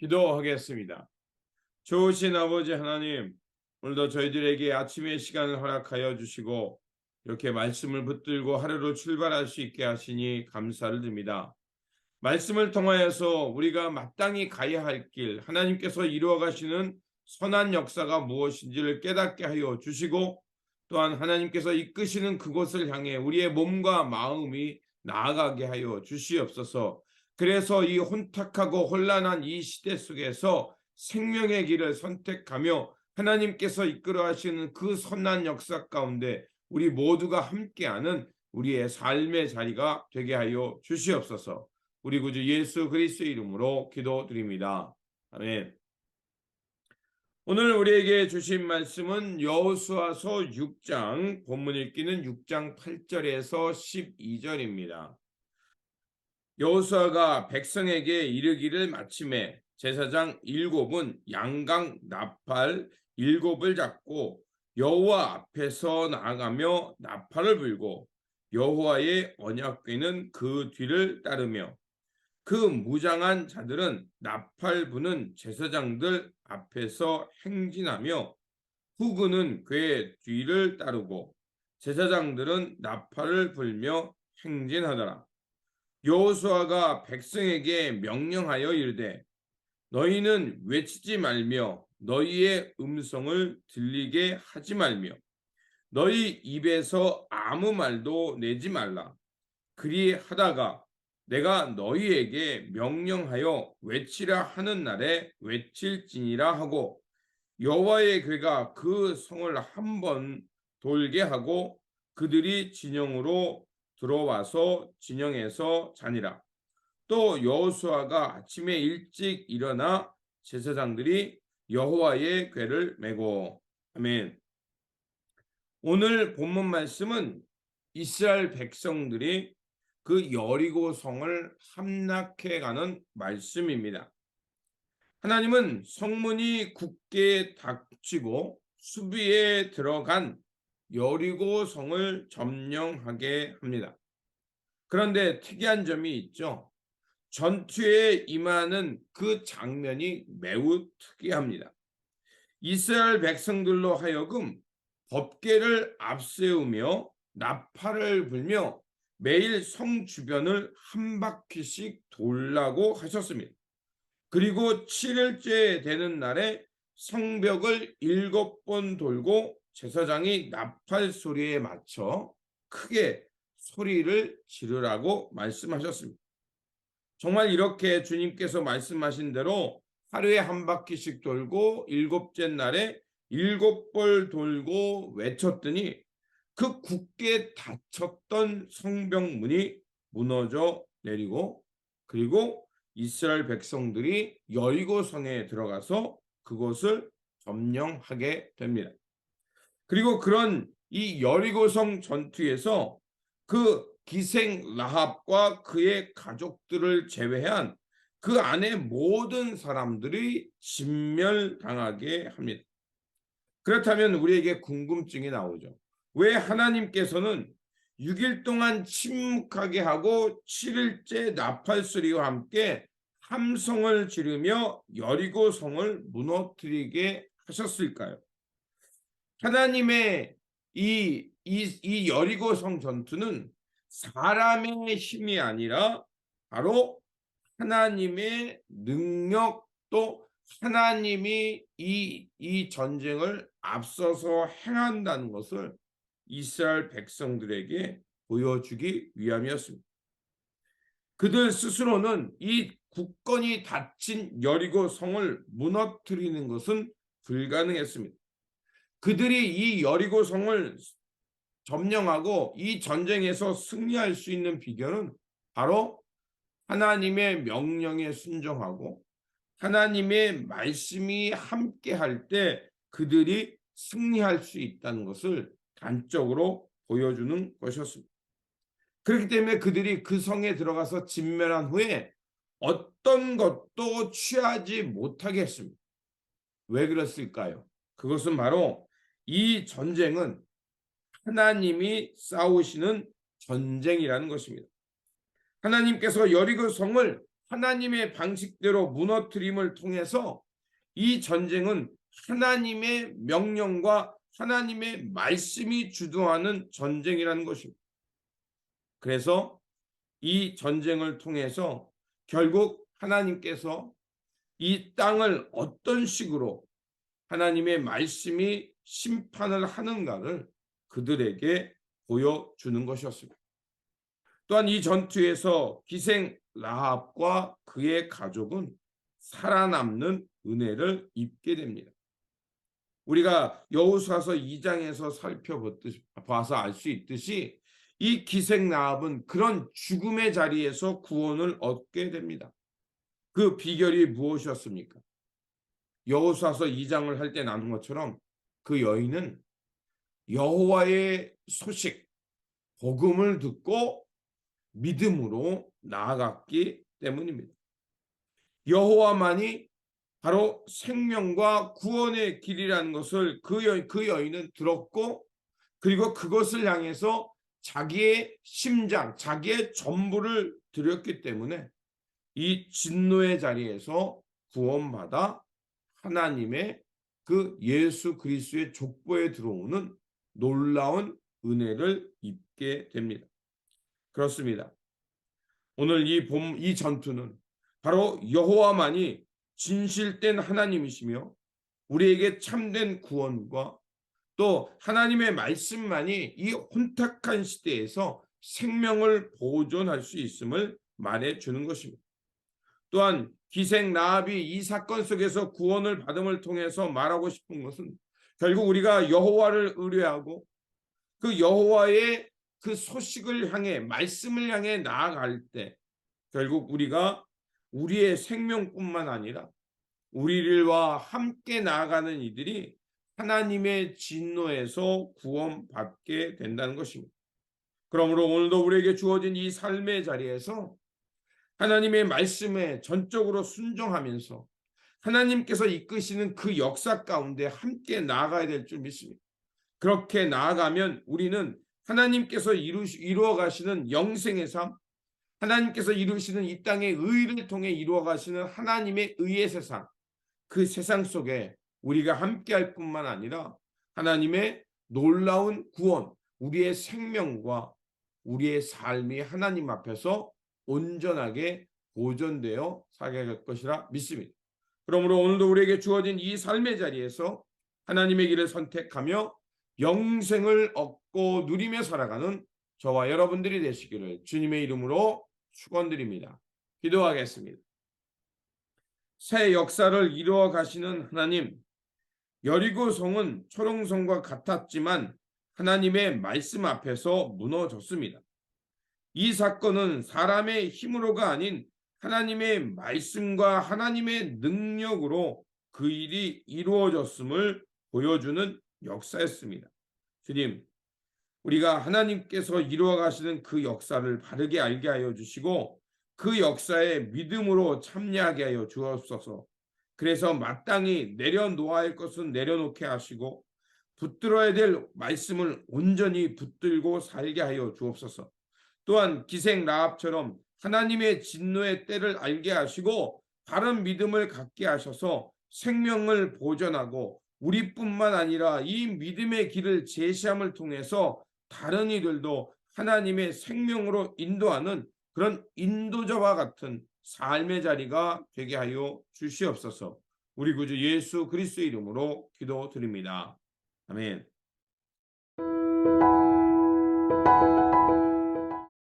기도하겠습니다. 좋으신 아버지 하나님, 오늘도 저희들에게 아침의 시간을 허락하여 주시고 이렇게 말씀을 붙들고 하루로 출발할 수 있게 하시니 감사를 드립니다. 말씀을 통하여서 우리가 마땅히 가야 할 길, 하나님께서 이루어 가시는 선한 역사가 무엇인지를 깨닫게 하여 주시고, 또한 하나님께서 이끄시는 그곳을 향해 우리의 몸과 마음이 나아가게 하여 주시옵소서. 그래서 이 혼탁하고 혼란한 이 시대 속에서 생명의 길을 선택하며 하나님께서 이끌어 하시는 그 선한 역사 가운데 우리 모두가 함께하는 우리의 삶의 자리가 되게 하여 주시옵소서. 우리 구주 예수 그리스도의 이름으로 기도드립니다. 아멘. 오늘 우리에게 주신 말씀은 여호수아서 6장, 본문 읽기는 6장 8절에서 12절입니다. 여호수아가 백성에게 이르기를 마침에 제사장 7은 양강 나팔 7을 잡고 여호와 앞에서 나아가며 나팔을 불고 여호와의 언약궤는 그 뒤를 따르며 그 무장한 자들은 나팔 부는 제사장들 앞에서 행진하며 후군은 궤 뒤를 따르고 제사장들은 나팔을 불며 행진하더라. 여호수아가 백성에게 명령하여 이르되 너희는 외치지 말며 너희의 음성을 들리게 하지 말며 너희 입에서 아무 말도 내지 말라. 그리하다가 내가 너희에게 명령하여 외치라 하는 날에 외칠지니라 하고 여호와의 궤가 그 성을 한 번 돌게 하고 그들이 진영으로 들어와서 진영에서 자니라. 또 여호수아가 아침에 일찍 일어나 제사장들이 여호와의 궤를 메고. 아멘. 오늘 본문 말씀은 이스라엘 백성들이 그 여리고 성을 함락해 가는 말씀입니다. 하나님은 성문이 굳게 닫히고 수비에 들어간 여리고 성을 점령하게 합니다. 그런데 특이한 점이 있죠. 전투에 임하는 그 장면이 매우 특이합니다. 이스라엘 백성들로 하여금 법궤를 앞세우며 나팔을 불며 매일 성 주변을 한 바퀴씩 돌라고 하셨습니다. 그리고 7일째 되는 날에 성벽을 7번 돌고 제사장이 나팔 소리에 맞춰 크게 소리를 지르라고 말씀하셨습니다. 정말 이렇게 주님께서 말씀하신 대로 하루에 한 바퀴씩 돌고 7째 날에 7번 돌고 외쳤더니 그 굳게 닫혔던 성벽문이 무너져 내리고 그리고 이스라엘 백성들이 여리고 성에 들어가서 그곳을 점령하게 됩니다. 그리고 그런 이 여리고성 전투에서 그 기생 라합과 그의 가족들을 제외한 그 안에 모든 사람들이 진멸당하게 합니다. 그렇다면 우리에게 궁금증이 나오죠. 왜 하나님께서는 6일 동안 침묵하게 하고 7일째 나팔 소리와 함께 함성을 지르며 여리고 성을 무너뜨리게 하셨을까요? 하나님의 이 여리고 성 전투는 사람의 힘이 아니라 바로 하나님의 능력 또 하나님이 이 전쟁을 앞서서 행한다는 것을 이스라엘 백성들에게 보여주기 위함이었습니다. 그들 스스로는 이 굳건히 닫힌 여리고 성을 무너뜨리는 것은 불가능했습니다. 그들이 이 여리고 성을 점령하고 이 전쟁에서 승리할 수 있는 비결은 바로 하나님의 명령에 순종하고 하나님의 말씀이 함께 할 때 그들이 승리할 수 있다는 것을 단적으로 보여주는 것이었습니다. 그렇기 때문에 그들이 그 성에 들어가서 진멸한 후에 어떤 것도 취하지 못하게 했습니다. 왜 그랬을까요? 그것은 바로 이 전쟁은 하나님이 싸우시는 전쟁이라는 것입니다. 하나님께서 여리고 성을 하나님의 방식대로 무너뜨림을 통해서 이 전쟁은 하나님의 명령과 하나님의 말씀이 주도하는 전쟁이라는 것입니다. 그래서 이 전쟁을 통해서 결국 하나님께서 이 땅을 어떤 식으로 하나님의 말씀이 심판을 하는가를 그들에게 보여주는 것이었습니다. 또한 이 전투에서 기생 라합과 그의 가족은 살아남는 은혜를 입게 됩니다. 우리가 여호수아서 2장에서 살펴봐서 알 수 있듯이 이 기생 라합은 그런 죽음의 자리에서 구원을 얻게 됩니다. 그 비결이 무엇이었습니까? 여호수아서 2장을 할 때 나눈 것처럼 그 여인은 여호와의 소식, 복음을 듣고 믿음으로 나아갔기 때문입니다. 여호와만이 바로 생명과 구원의 길이라는 것을 그 여인은 들었고, 그리고 그것을 향해서 자기의 심장, 자기의 전부를 드렸기 때문에 이 진노의 자리에서 구원받아 하나님의 그 예수 그리스도의 족보에 들어오는 놀라운 은혜를 입게 됩니다. 그렇습니다. 오늘 이 전투는 바로 여호와만이 진실된 하나님이시며 우리에게 참된 구원과 또 하나님의 말씀만이 이 혼탁한 시대에서 생명을 보존할 수 있음을 말해주는 것입니다. 또한 기생 라합이 이 사건 속에서 구원을 받음을 통해서 말하고 싶은 것은 결국 우리가 여호와를 의뢰하고 그 여호와의 그 소식을 향해, 말씀을 향해 나아갈 때 결국 우리가 우리의 생명뿐만 아니라 우리와 함께 나아가는 이들이 하나님의 진노에서 구원받게 된다는 것입니다. 그러므로 오늘도 우리에게 주어진 이 삶의 자리에서 하나님의 말씀에 전적으로 순종하면서 하나님께서 이끄시는 그 역사 가운데 함께 나아가야 될 줄 믿습니다. 그렇게 나아가면 우리는 하나님께서 이루어 가시는 영생의 삶, 하나님께서 이루시는 이 땅의 의를 통해 이루어 가시는 하나님의 의의 세상, 그 세상 속에 우리가 함께할 뿐만 아니라 하나님의 놀라운 구원, 우리의 생명과 우리의 삶이 하나님 앞에서 온전하게 보존되어 살아갈 것이라 믿습니다. 그러므로 오늘도 우리에게 주어진 이 삶의 자리에서 하나님의 길을 선택하며 영생을 얻고 누리며 살아가는 저와 여러분들이 되시기를 주님의 이름으로 축원드립니다. 기도하겠습니다. 새 역사를 이루어 가시는 하나님, 여리고성은 초롱성과 같았지만 하나님의 말씀 앞에서 무너졌습니다. 이 사건은 사람의 힘으로가 아닌 하나님의 말씀과 하나님의 능력으로 그 일이 이루어졌음을 보여주는 역사였습니다. 주님, 우리가 하나님께서 이루어 가시는 그 역사를 바르게 알게 하여 주시고 그 역사에 믿음으로 참여하게 하여 주옵소서. 그래서 마땅히 내려놓아야 할 것은 내려놓게 하시고 붙들어야 될 말씀을 온전히 붙들고 살게 하여 주옵소서. 또한 기생 라합처럼 하나님의 진노의 때를 알게 하시고 바른 믿음을 갖게 하셔서 생명을 보존하고 우리뿐만 아니라 이 믿음의 길을 제시함을 통해서 다른 이들도 하나님의 생명으로 인도하는 그런 인도자와 같은 삶의 자리가 되게 하여 주시옵소서. 우리 구주 예수 그리스도의 이름으로 기도드립니다. 아멘.